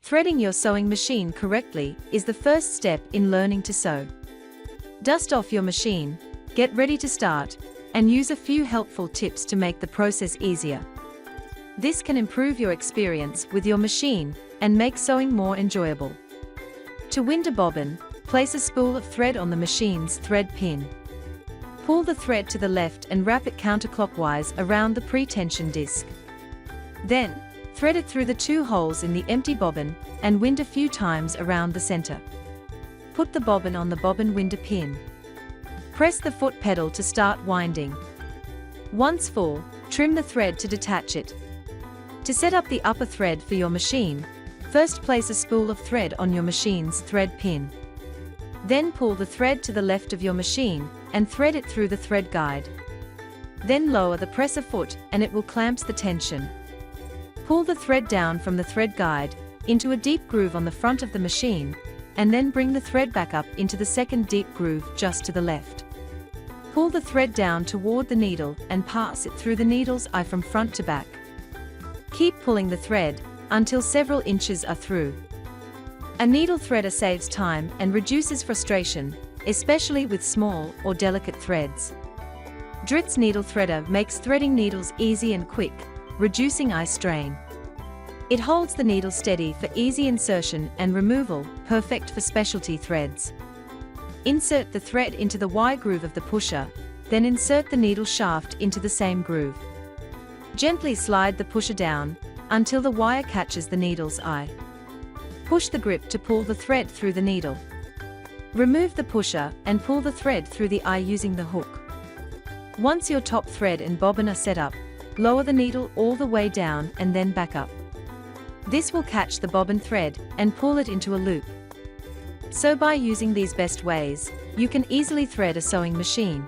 Threading your sewing machine correctly is the first step in learning to sew. Dust off your machine, get ready to start, and use a few helpful tips to make the process easier. This can improve your experience with your machine and make sewing more enjoyable. To wind a bobbin, place a spool of thread on the machine's thread pin. Pull the thread to the left and wrap it counterclockwise around the pre-tension disc. Then, thread it through the 2 holes in the empty bobbin and wind a few times around the center. Put the bobbin on the bobbin winder pin. Press the foot pedal to start winding. Once full, trim the thread to detach it. To set up the upper thread for your machine, first place a spool of thread on your machine's thread pin. Then pull the thread to the left of your machine and thread it through the thread guide. Then lower the presser foot and it will clamp the tension. Pull the thread down from the thread guide into a deep groove on the front of the machine, and then bring the thread back up into the second deep groove just to the left. Pull the thread down toward the needle and pass it through the needle's eye from front to back. Keep pulling the thread until several inches are through. A needle threader saves time and reduces frustration, especially with small or delicate threads. Dritz needle threader makes threading needles easy and quick, reducing eye strain. It holds the needle steady for easy insertion and removal, perfect for specialty threads. Insert the thread into the Y groove of the pusher, then insert the needle shaft into the same groove. Gently slide the pusher down until the wire catches the needle's eye. Push the grip to pull the thread through the needle. Remove the pusher and pull the thread through the eye using the hook. Once your top thread and bobbin are set up, lower the needle all the way down and then back up. This will catch the bobbin thread and pull it into a loop. So by using these best ways, you can easily thread a sewing machine.